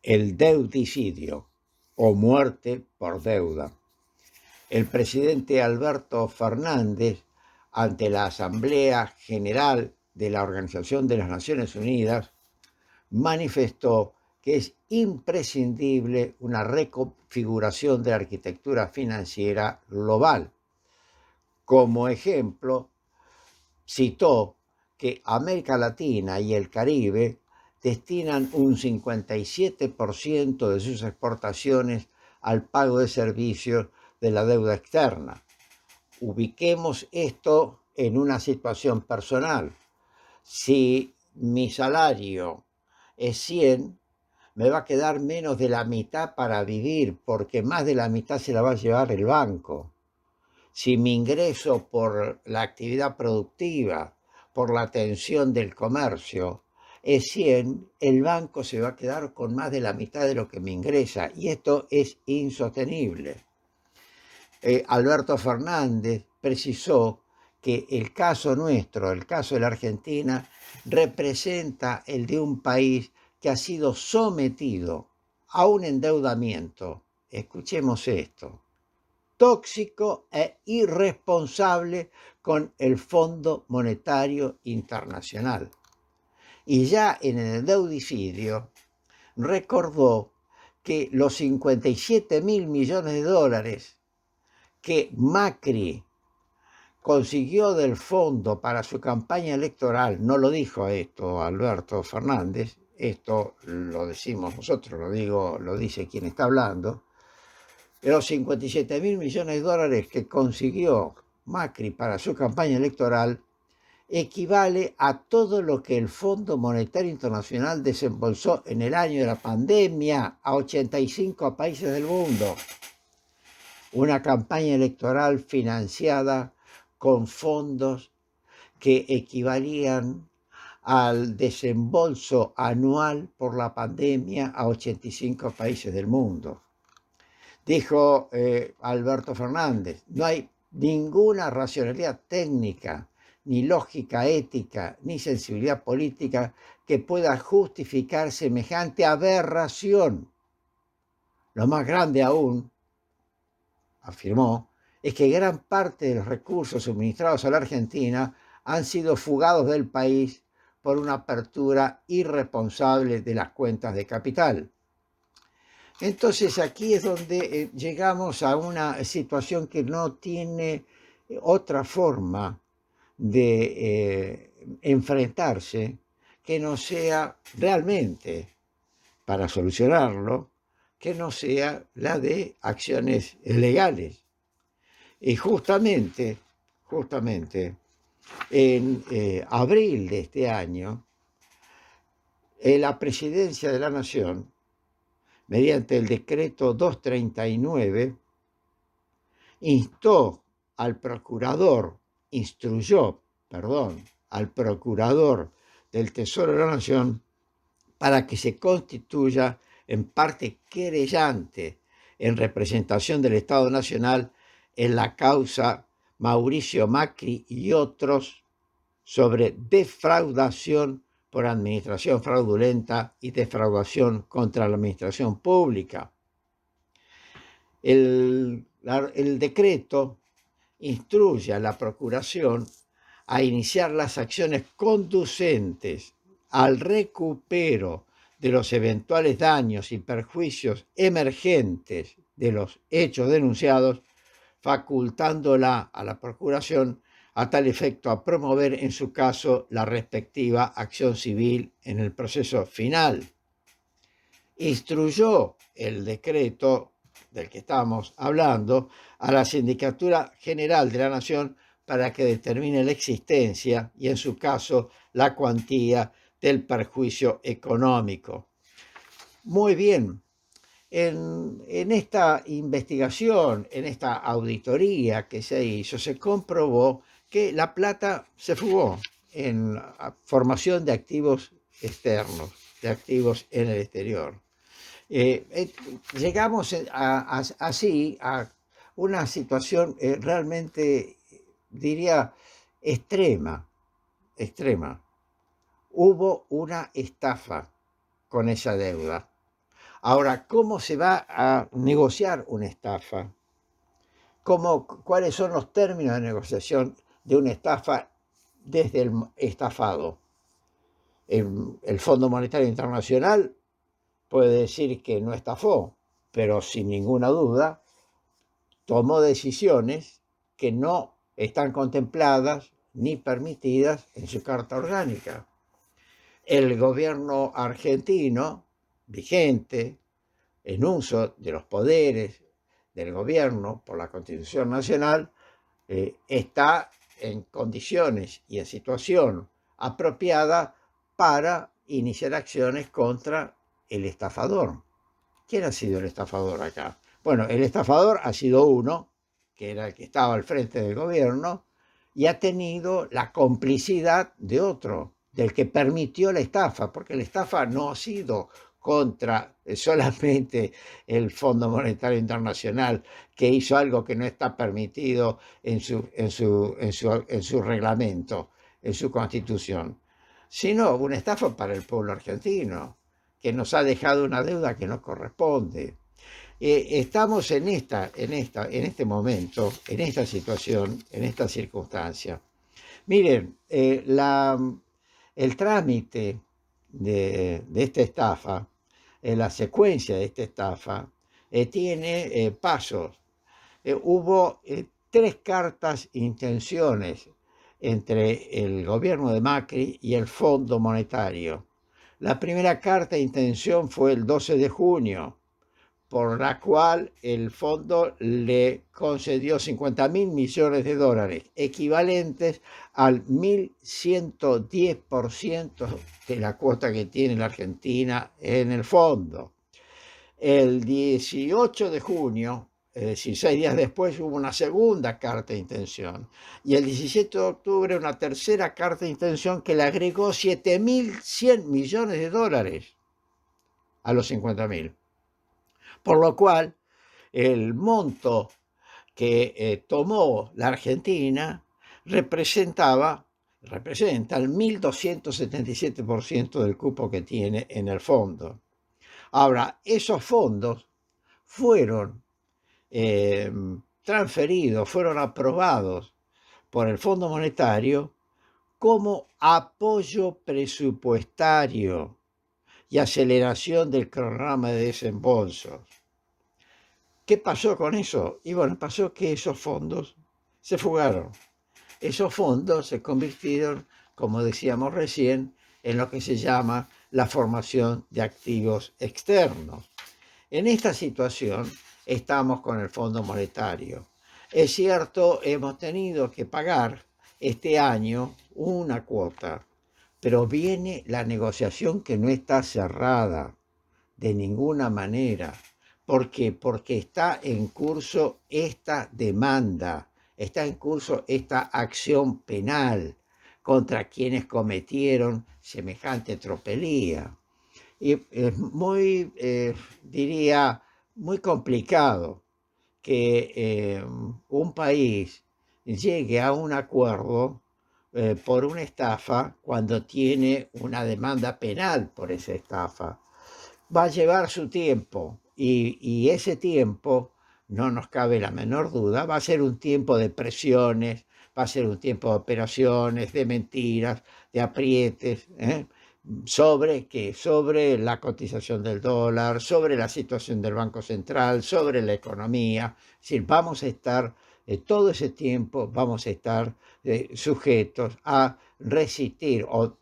el deudicidio o muerte por deuda. El presidente Alberto Fernández, ante la Asamblea General de la Organización de las Naciones Unidas, manifestó que es imprescindible una reconfiguración de la arquitectura financiera global. Como ejemplo, citó que América Latina y el Caribe destinan un 57% de sus exportaciones al pago de servicios de la deuda externa. Ubiquemos esto en una situación personal. Si mi salario es 100, me va a quedar menos de la mitad para vivir, porque más de la mitad se la va a llevar el banco. Si mi ingreso por la actividad productiva, por la atención del comercio, es 100, el banco se va a quedar con más de la mitad de lo que me ingresa, y esto es insostenible. Alberto Fernández precisó que el caso nuestro, el caso de la Argentina, representa el de un país que ha sido sometido a un endeudamiento, escuchemos esto, tóxico e irresponsable con el Fondo Monetario Internacional. Y ya en el deudicidio recordó que los 57.000 millones de dólares que Macri consiguió del fondo para su campaña electoral, no lo dijo esto Alberto Fernández, esto lo decimos nosotros, lo dice quien está hablando, de los 57.000 millones de dólares que consiguió Macri para su campaña electoral, equivale a todo lo que el Fondo Monetario Internacional desembolsó en el año de la pandemia a 85 países del mundo. Una campaña electoral financiada con fondos que equivalían al desembolso anual por la pandemia a 85 países del mundo. Dijo Alberto Fernández, no hay ninguna racionalidad técnica, ni lógica ética, ni sensibilidad política que pueda justificar semejante aberración. Lo más grande aún, afirmó, es que gran parte de los recursos suministrados a la Argentina han sido fugados del país por una apertura irresponsable de las cuentas de capital. Entonces aquí es donde llegamos a una situación que no tiene otra forma de enfrentarse que no sea realmente, para solucionarlo, que no sea la de acciones legales. Y justamente en abril de este año, la Presidencia de la Nación, mediante el decreto 239, instruyó al procurador del Tesoro de la Nación para que se constituya en parte querellante en representación del Estado Nacional en la causa Mauricio Macri y otros sobre defraudación por administración fraudulenta y defraudación contra la administración pública. El decreto instruye a la Procuración a iniciar las acciones conducentes al recupero de los eventuales daños y perjuicios emergentes de los hechos denunciados, facultándola a la Procuración a tal efecto a promover en su caso la respectiva acción civil en el proceso final. Instruyó el decreto del que estamos hablando a la Sindicatura General de la Nación para que determine la existencia y en su caso la cuantía del perjuicio económico. Muy bien, en esta investigación, en esta auditoría que se hizo, se comprobó que la plata se fugó en la formación de activos externos, de activos en el exterior. Llegamos así a una situación realmente, diría, extrema. Hubo una estafa con esa deuda. Ahora, ¿cómo se va a negociar una estafa? ¿Cuáles son los términos de negociación de una estafa desde el estafado? El Fondo Monetario Internacional puede decir que no estafó, pero sin ninguna duda tomó decisiones que no están contempladas ni permitidas en su Carta Orgánica. El gobierno argentino, vigente, en uso de los poderes del gobierno por la Constitución Nacional, está en condiciones y en situación apropiada para iniciar acciones contra el estafador. ¿Quién ha sido el estafador acá? Bueno, el estafador ha sido uno, que era el que estaba al frente del gobierno, y ha tenido la complicidad de otro, del que permitió la estafa, porque la estafa no ha sido contra solamente el Fondo Monetario Internacional, que hizo algo que no está permitido en su reglamento, en su constitución, sino una estafa para el pueblo argentino, que nos ha dejado una deuda que no corresponde. Estamos en este momento, en esta situación, en esta circunstancia. Miren, el trámite de esta estafa, la secuencia de esta estafa, tiene pasos. Hubo 3 cartas intenciones entre el gobierno de Macri y el Fondo Monetario. La primera carta de intención fue el 12 de junio, por la cual el fondo le concedió 50.000 millones de dólares, equivalentes al 1.110% de la cuota que tiene la Argentina en el fondo. El 18 de junio, es decir, 6 días después, hubo una segunda carta de intención. Y el 17 de octubre, una tercera carta de intención que le agregó 7.100 millones de dólares a los 50.000. Por lo cual, el monto que tomó la Argentina representa el 1.277% del cupo que tiene en el fondo. Ahora, esos fondos fueron transferidos, fueron aprobados por el Fondo Monetario como apoyo presupuestario y aceleración del cronograma de desembolsos. ¿Qué pasó con eso? Y bueno, pasó que esos fondos se fugaron. Esos fondos se convirtieron, como decíamos recién, en lo que se llama la formación de activos externos. En esta situación estamos con el Fondo Monetario. Es cierto, hemos tenido que pagar este año una cuota, pero viene la negociación que no está cerrada de ninguna manera. ¿Por qué? Porque está en curso esta demanda, está en curso esta acción penal contra quienes cometieron semejante tropelía. Y es muy, diría, muy complicado que un país llegue a un acuerdo por una estafa cuando tiene una demanda penal por esa estafa. Va a llevar su tiempo y ese tiempo, no nos cabe la menor duda, va a ser un tiempo de presiones, va a ser un tiempo de operaciones, de mentiras, de aprietes, sobre la cotización del dólar, sobre la situación del Banco Central, sobre la economía. Es decir, vamos a estar todo ese tiempo, vamos a estar sujetos a resistir o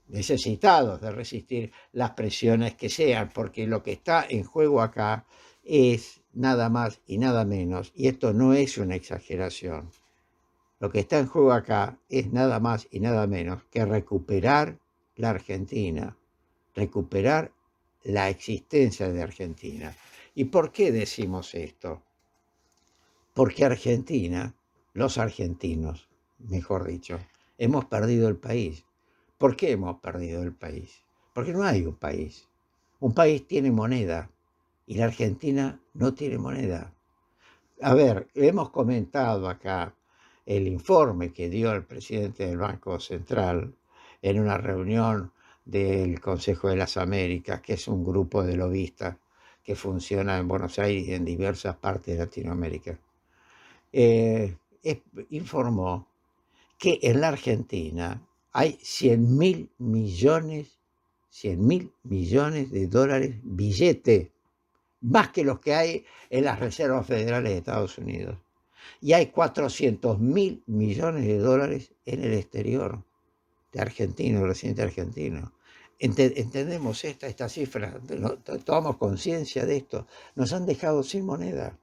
necesitados de resistir las presiones que sean, porque lo que está en juego acá es nada más y nada menos, y esto no es una exageración, lo que está en juego acá es nada más y nada menos que recuperar la Argentina, recuperar la existencia de Argentina. ¿Y por qué decimos esto? Porque Argentina, los argentinos, mejor dicho, hemos perdido el país. ¿Por qué hemos perdido el país? Porque no hay un país. Un país tiene moneda y la Argentina no tiene moneda. A ver, hemos comentado acá el informe que dio el presidente del Banco Central en una reunión del Consejo de las Américas, que es un grupo de lobistas que funciona en Buenos Aires y en diversas partes de Latinoamérica, informó que en la Argentina hay 100.000 millones de dólares billete, más que los que hay en las reservas federales de Estados Unidos. Y hay 400.000 millones de dólares en el exterior, de argentinos, residentes argentinos. Entendemos esta cifra, tomamos conciencia de esto, nos han dejado sin moneda.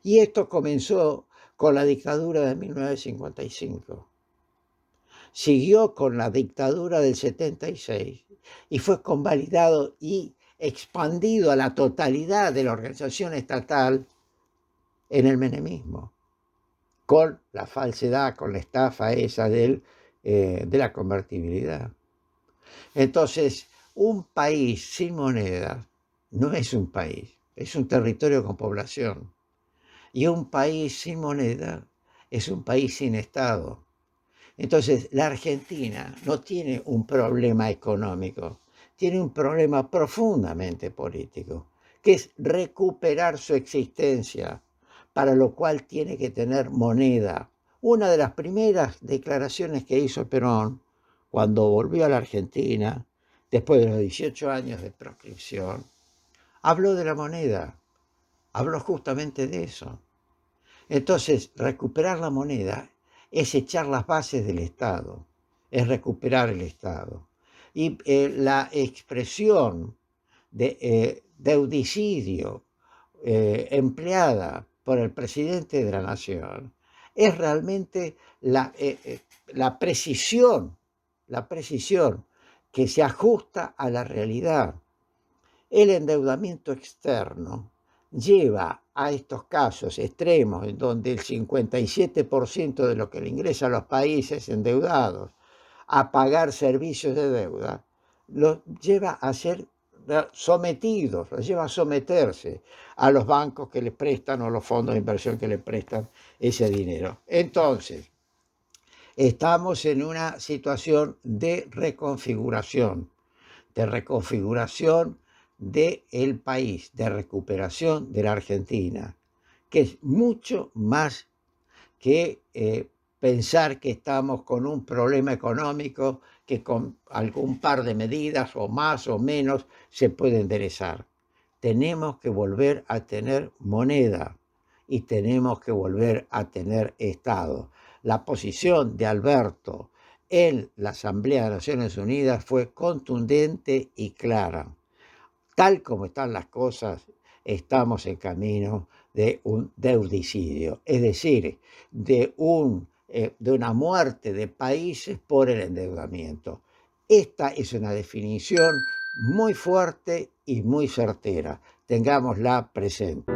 Y esto comenzó con la dictadura de 1955. Siguió con la dictadura del 76 y fue convalidado y expandido a la totalidad de la organización estatal en el menemismo, con la falsedad, con la estafa esa de la convertibilidad. Entonces, un país sin moneda no es un país, es un territorio con población. Y un país sin moneda es un país sin Estado. Entonces, la Argentina no tiene un problema económico, tiene un problema profundamente político, que es recuperar su existencia, para lo cual tiene que tener moneda. Una de las primeras declaraciones que hizo Perón cuando volvió a la Argentina, después de los 18 años de proscripción, habló de la moneda, habló justamente de eso. Entonces, recuperar la moneda es echar las bases del Estado, es recuperar el Estado. Y la expresión de deudicidio empleada por el presidente de la Nación es realmente la precisión que se ajusta a la realidad. El endeudamiento externo lleva a estos casos extremos en donde el 57% de lo que le ingresa a los países endeudados a pagar servicios de deuda, los lleva a ser sometidos, los lleva a someterse a los bancos que les prestan o los fondos de inversión que les prestan ese dinero. Entonces, estamos en una situación de reconfiguración del país, de recuperación de la Argentina, que es mucho más que pensar que estamos con un problema económico que con algún par de medidas o más o menos se puede enderezar. Tenemos que volver a tener moneda y tenemos que volver a tener Estado. La posición de Alberto en la Asamblea de Naciones Unidas fue contundente y clara. Tal como están las cosas, estamos en camino de un deudicidio, es decir, de una muerte de países por el endeudamiento. Esta es una definición muy fuerte y muy certera. Tengámosla presente.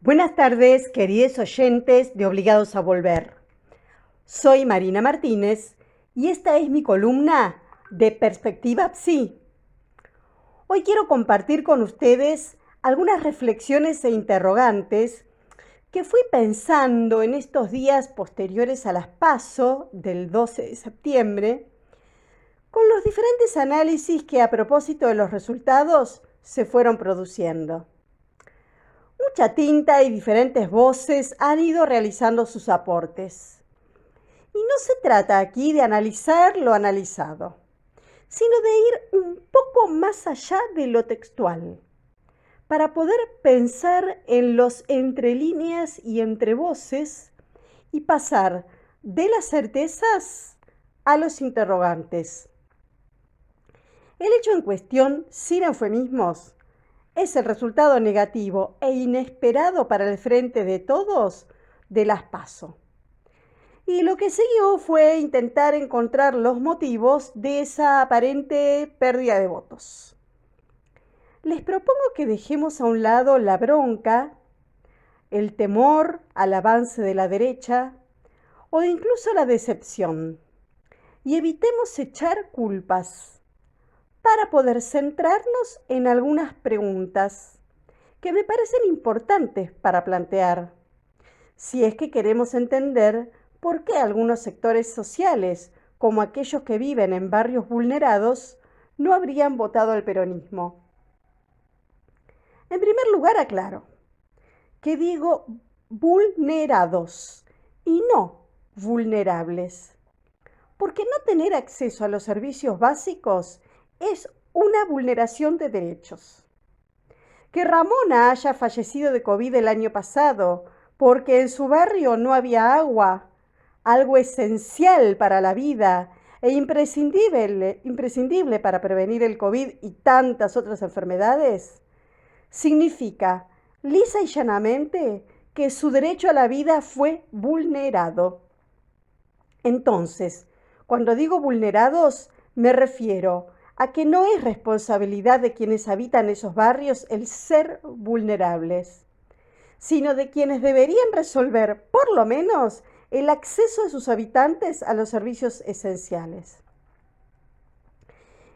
Buenas tardes, queridos oyentes de Obligados a Volver. Soy Marina Martínez y esta es mi columna de Perspectiva Psi. Hoy quiero compartir con ustedes algunas reflexiones e interrogantes que fui pensando en estos días posteriores a las PASO del 12 de septiembre, con los diferentes análisis que a propósito de los resultados se fueron produciendo. Mucha tinta y diferentes voces han ido realizando sus aportes. Y no se trata aquí de analizar lo analizado, sino de ir un poco más allá de lo textual, para poder pensar en los entre líneas y entre voces y pasar de las certezas a los interrogantes. El hecho en cuestión, sin eufemismos, es el resultado negativo e inesperado para el frente de todos de las PASO. Y lo que siguió fue intentar encontrar los motivos de esa aparente pérdida de votos. Les propongo que dejemos a un lado la bronca, el temor al avance de la derecha o incluso la decepción y evitemos echar culpas, para poder centrarnos en algunas preguntas que me parecen importantes para plantear, si es que queremos entender por qué algunos sectores sociales, como aquellos que viven en barrios vulnerados, no habrían votado al peronismo. En primer lugar, aclaro que digo vulnerados y no vulnerables, porque no tener acceso a los servicios básicos es una vulneración de derechos. Que Ramona haya fallecido de COVID el año pasado porque en su barrio no había agua, algo esencial para la vida e imprescindible para prevenir el COVID y tantas otras enfermedades, significa lisa y llanamente que su derecho a la vida fue vulnerado. Entonces, cuando digo vulnerados, me refiero a que no es responsabilidad de quienes habitan esos barrios el ser vulnerables, sino de quienes deberían resolver, por lo menos, el acceso de sus habitantes a los servicios esenciales.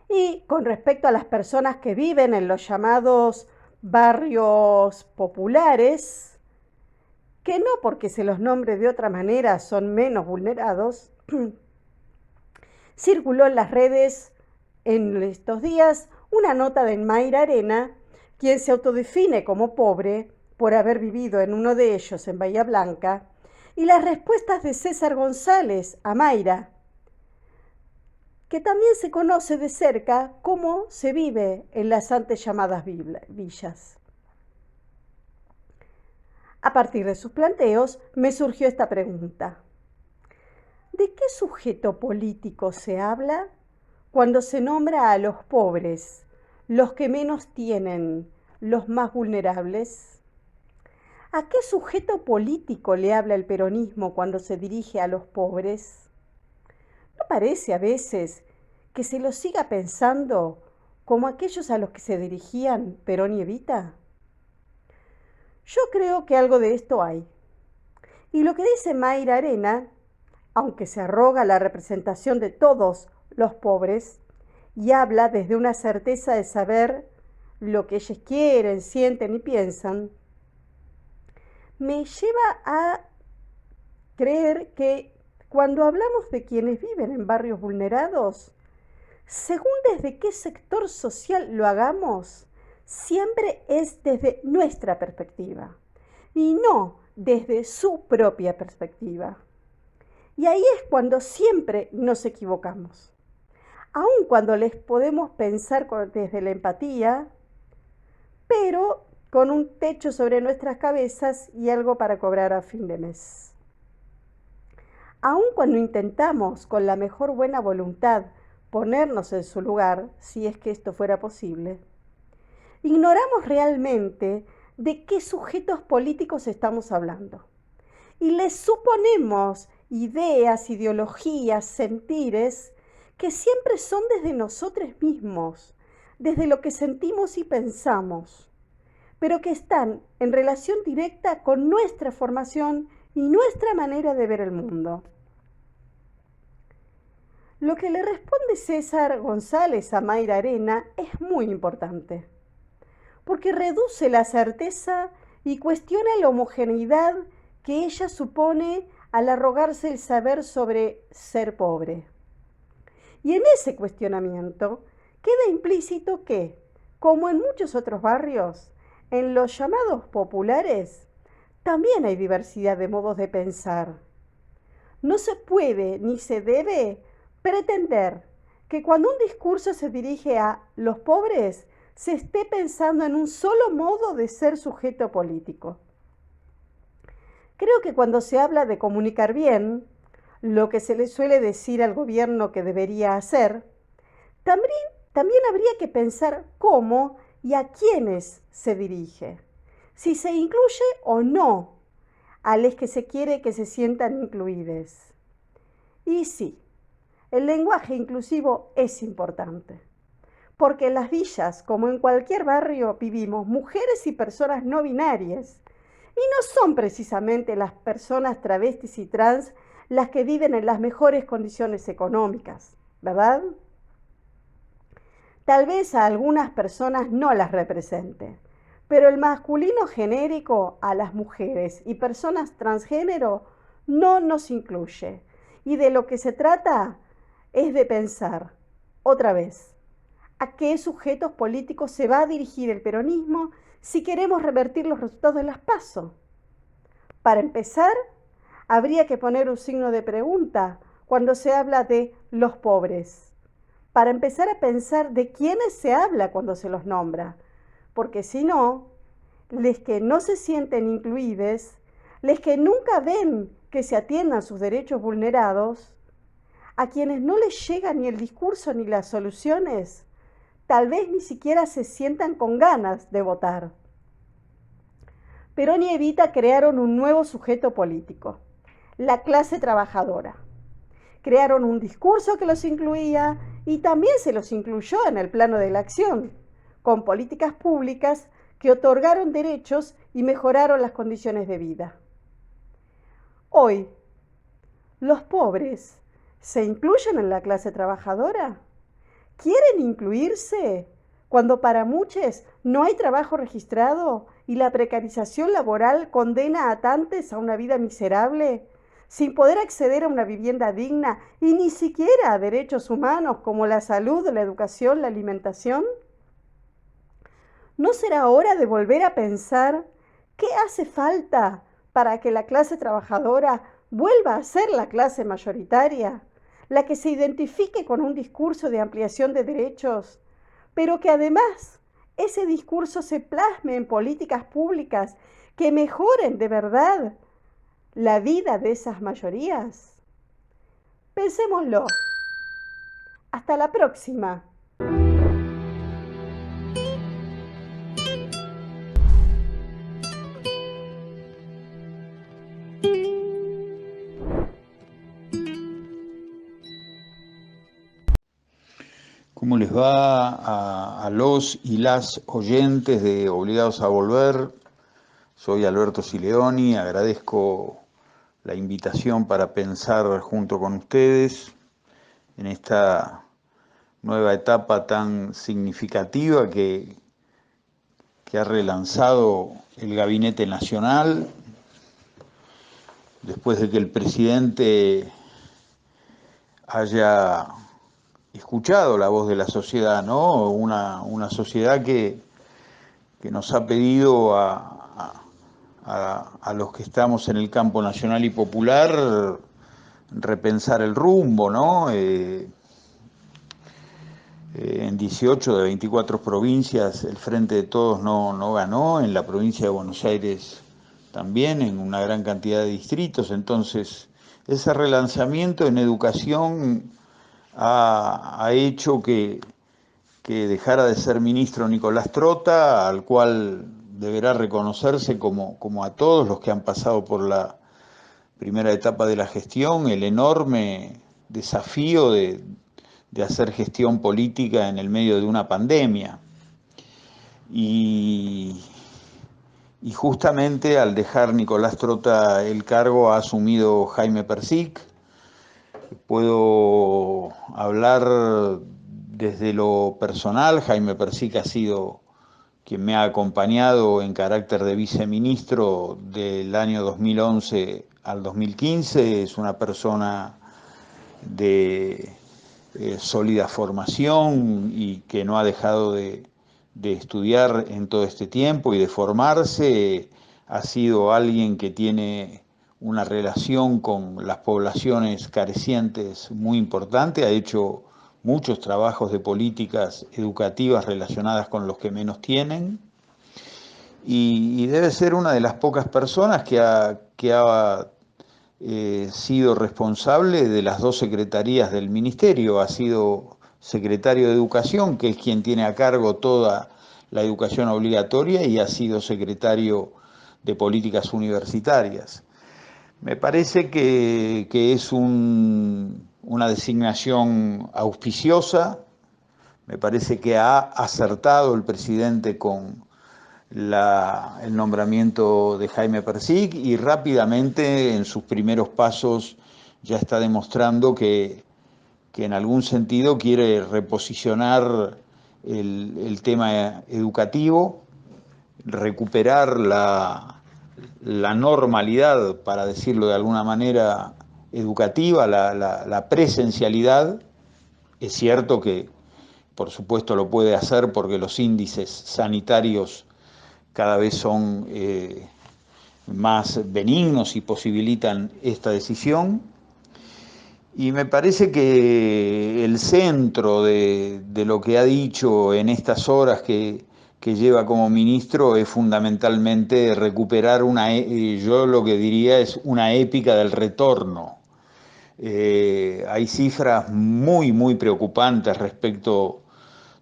Y con respecto a las personas que viven en los llamados barrios populares, que no porque se los nombre de otra manera son menos vulnerados, circuló en las redes en estos días una nota de Mayra Arena, quien se autodefine como pobre por haber vivido en uno de ellos en Bahía Blanca, y las respuestas de César González a Mayra, que también se conoce de cerca cómo se vive en las antes llamadas villas. A partir de sus planteos me surgió esta pregunta: ¿de qué sujeto político se habla cuando se nombra a los pobres, los que menos tienen, los más vulnerables? ¿A qué sujeto político le habla el peronismo cuando se dirige a los pobres? ¿No parece a veces que se lo siga pensando como aquellos a los que se dirigían Perón y Evita? Yo creo que algo de esto hay. Y lo que dice Mayra Arena, aunque se arroga la representación de todos los pobres y habla desde una certeza de saber lo que ellos quieren, sienten y piensan, me lleva a creer que cuando hablamos de quienes viven en barrios vulnerados, según desde qué sector social lo hagamos, siempre es desde nuestra perspectiva y no desde su propia perspectiva. Y ahí es cuando siempre nos equivocamos. Aun cuando les podemos pensar desde la empatía, pero con un techo sobre nuestras cabezas y algo para cobrar a fin de mes. Aun cuando intentamos con la mejor buena voluntad ponernos en su lugar, si es que esto fuera posible, ignoramos realmente de qué sujetos políticos estamos hablando y les suponemos ideas, ideologías, sentires que siempre son desde nosotros mismos, desde lo que sentimos y pensamos, pero que están en relación directa con nuestra formación y nuestra manera de ver el mundo. Lo que le responde César González a Mayra Arena es muy importante, porque reduce la certeza y cuestiona la homogeneidad que ella supone al arrogarse el saber sobre ser pobre. Y en ese cuestionamiento queda implícito que, como en muchos otros barrios, en los llamados populares, también hay diversidad de modos de pensar. No se puede ni se debe pretender que cuando un discurso se dirige a los pobres, se esté pensando en un solo modo de ser sujeto político. Creo que cuando se habla de comunicar bien, lo que se le suele decir al gobierno que debería hacer, también habría que pensar cómo y a quiénes se dirige, si se incluye o no a los que se quiere que se sientan incluidos. Y sí, el lenguaje inclusivo es importante, porque en las villas, como en cualquier barrio, vivimos mujeres y personas no binarias, y no son precisamente las personas travestis y trans las que viven en las mejores condiciones económicas, ¿verdad? Tal vez a algunas personas no las represente, pero el masculino genérico a las mujeres y personas transgénero no nos incluye. Y de lo que se trata es de pensar, otra vez, a qué sujetos políticos se va a dirigir el peronismo si queremos revertir los resultados de las PASO. Para empezar, habría que poner un signo de pregunta cuando se habla de los pobres, para empezar a pensar de quiénes se habla cuando se los nombra, porque si no, les que no se sienten incluidos, les que nunca ven que se atiendan sus derechos vulnerados, a quienes no les llega ni el discurso ni las soluciones, tal vez ni siquiera se sientan con ganas de votar. Perón y Evita crearon un nuevo sujeto político, la clase trabajadora. Crearon un discurso que los incluía y también se los incluyó en el plano de la acción, con políticas públicas que otorgaron derechos y mejoraron las condiciones de vida. Hoy, ¿los pobres se incluyen en la clase trabajadora? ¿Quieren incluirse cuando para muchos no hay trabajo registrado y la precarización laboral condena a tantos a una vida miserable, sin poder acceder a una vivienda digna y ni siquiera a derechos humanos como la salud, la educación, la alimentación? ¿No será hora de volver a pensar qué hace falta para que la clase trabajadora vuelva a ser la clase mayoritaria, la que se identifique con un discurso de ampliación de derechos, pero que además ese discurso se plasme en políticas públicas que mejoren de verdad la vida de esas mayorías? Pensémoslo. Hasta la próxima. ¿Cómo les va a los y las oyentes de Obligados a Volver? Soy Alberto Sileoni, agradezco la invitación para pensar junto con ustedes en esta nueva etapa tan significativa que ha relanzado el Gabinete Nacional, después de que el presidente haya escuchado la voz de la sociedad, ¿no? Una sociedad que nos ha pedido a los que estamos en el campo nacional y popular repensar el rumbo, ¿no? En 18 de 24 provincias el Frente de Todos no ganó, en la provincia de Buenos Aires también, en una gran cantidad de distritos. Entonces, ese relanzamiento en educación ha hecho que dejara de ser ministro Nicolás Trota, al cual deberá reconocerse como a todos los que han pasado por la primera etapa de la gestión, el enorme desafío de hacer gestión política en el medio de una pandemia. Y justamente al dejar Nicolás Trota el cargo ha asumido Jaime Persic. Puedo hablar desde lo personal. Jaime Persic ha sido quien me ha acompañado en carácter de viceministro del año 2011 al 2015. Es una persona de sólida formación y que no ha dejado de estudiar en todo este tiempo y de formarse. Ha sido alguien que tiene una relación con las poblaciones carecientes muy importante, ha hecho muchos trabajos de políticas educativas relacionadas con los que menos tienen, y debe ser una de las pocas personas que ha sido responsable de las dos secretarías del ministerio. Ha sido secretario de Educación, que es quien tiene a cargo toda la educación obligatoria, y ha sido secretario de Políticas Universitarias. Me parece que es una designación auspiciosa. Me parece que ha acertado el presidente con el nombramiento de Jaime Persic, y rápidamente en sus primeros pasos ya está demostrando que en algún sentido quiere reposicionar el tema educativo. recuperar la normalidad, para decirlo de alguna manera, educativa, la presencialidad. Es cierto que, por supuesto, lo puede hacer porque los índices sanitarios cada vez son más benignos y posibilitan esta decisión. Y me parece que el centro de lo que ha dicho en estas horas que lleva como ministro es fundamentalmente recuperar yo lo que diría es una épica del retorno. Hay cifras muy, muy preocupantes respecto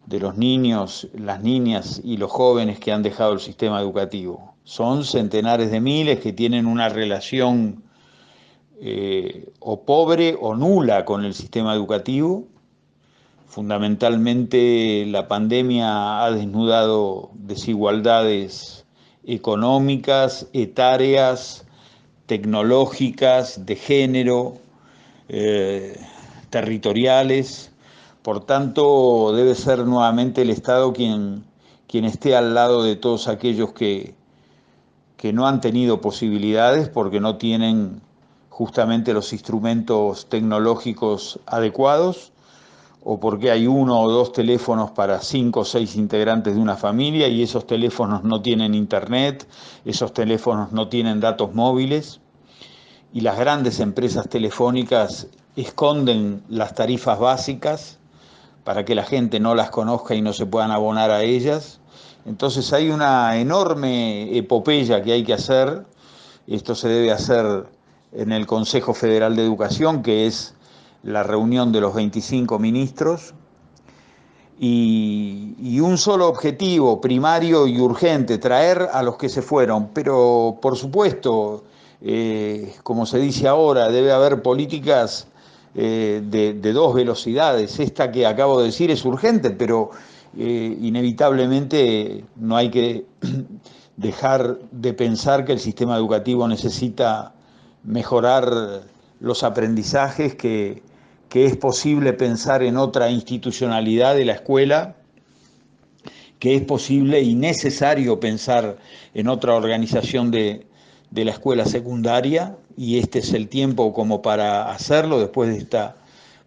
de los niños, las niñas y los jóvenes que han dejado el sistema educativo. Son centenares de miles que tienen una relación o pobre o nula con el sistema educativo. Fundamentalmente la pandemia ha desnudado desigualdades económicas, etarias, tecnológicas, de género, territoriales. Por tanto, debe ser nuevamente el Estado quien esté al lado de todos aquellos que no han tenido posibilidades porque no tienen justamente los instrumentos tecnológicos adecuados, o porque hay 1 o 2 teléfonos para 5 o 6 integrantes de una familia y esos teléfonos no tienen internet, esos teléfonos no tienen datos móviles, y las grandes empresas telefónicas esconden las tarifas básicas para que la gente no las conozca y no se puedan abonar a ellas. Entonces hay una enorme epopeya que hay que hacer. Esto se debe hacer en el Consejo Federal de Educación, que es la reunión de los 25 ministros, y un solo objetivo primario y urgente: traer a los que se fueron. Pero, por supuesto, como se dice ahora, debe haber políticas de 2 velocidades. Esta que acabo de decir es urgente, pero inevitablemente no hay que dejar de pensar que el sistema educativo necesita mejorar los aprendizajes, que es posible pensar en otra institucionalidad de la escuela, que es posible y necesario pensar en otra organización de la escuela secundaria, y este es el tiempo como para hacerlo después de esta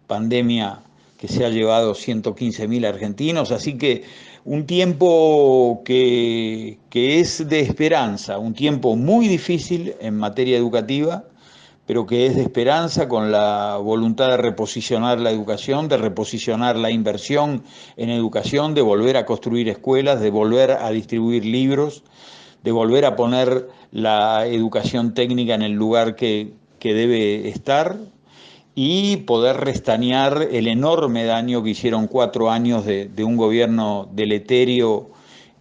pandemia que se ha llevado 115.000 argentinos. Así que un tiempo que es de esperanza, un tiempo muy difícil en materia educativa, pero que es de esperanza, con la voluntad de reposicionar la educación, de reposicionar la inversión en educación, de volver a construir escuelas, de volver a distribuir libros, de volver a poner la educación técnica en el lugar que debe estar, y poder restañar el enorme daño que hicieron 4 años de un gobierno deleterio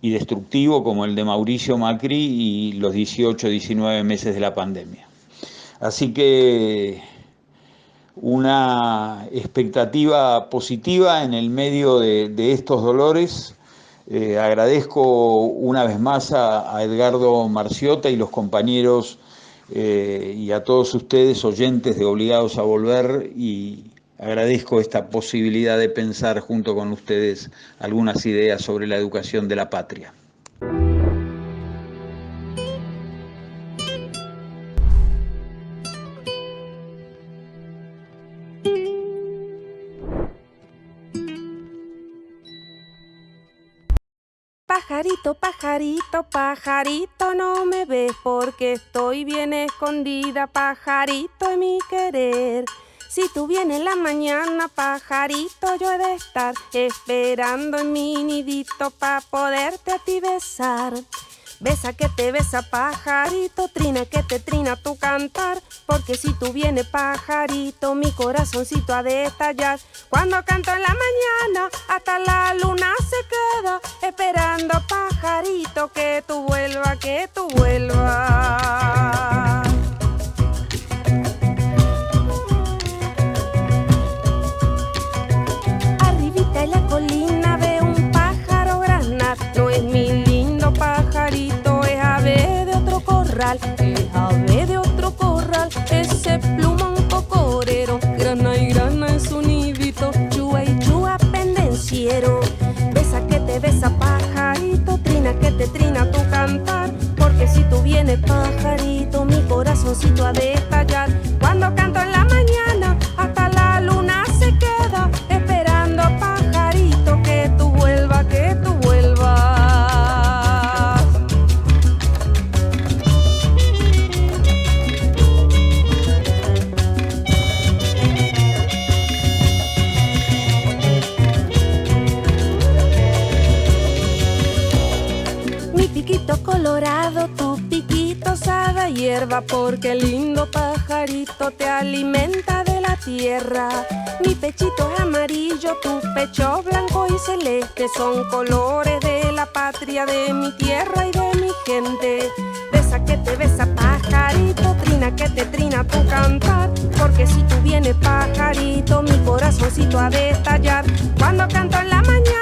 y destructivo como el de Mauricio Macri y los 18, 19 meses de la pandemia. Así que una expectativa positiva en el medio de estos dolores. Agradezco una vez más a Edgardo Marciota y los compañeros y a todos ustedes, oyentes de Obligados a Volver, y agradezco esta posibilidad de pensar junto con ustedes algunas ideas sobre la educación de la patria. Pajarito, pajarito, pajarito, no me ves porque estoy bien escondida, pajarito de mi querer. Si tú vienes en la mañana, pajarito, yo he de estar esperando en mi nidito pa' poderte a ti besar. Besa que te besa, pajarito, trina que te trina tu cantar, porque si tú vienes, pajarito, mi corazoncito ha de estallar. Cuando canto en la mañana, hasta la luna se queda esperando, pajarito, que tú vuelvas, que tú vuelvas. Arribita en la colina veo un pájaro granar, no es mi lindo pajarito, es ave de otro corral, es ave de otro corral, ese plumón cocorero, grana y grana en su nidito, chua y chua pendenciero. Besa que te besa, pajarito, trina que te trina tu canto. vienes pajarito, mi corazoncito ha de estallar. Cuando canto en la mañana, hasta la luna se queda esperando, pajarito, que tú vuelvas, que tú vuelvas. Mi piquito colorado, tu piquito sabe a hierba, porque el lindo pajarito te alimenta de la tierra. Mi pechito es amarillo, tu pecho blanco y celeste, son colores de la patria, de mi tierra y de mi gente. Besa que te besa, pajarito, trina que te trina tu cantar, porque si tú vienes pajarito, mi corazoncito ha de estallar. Cuando canto en la mañana,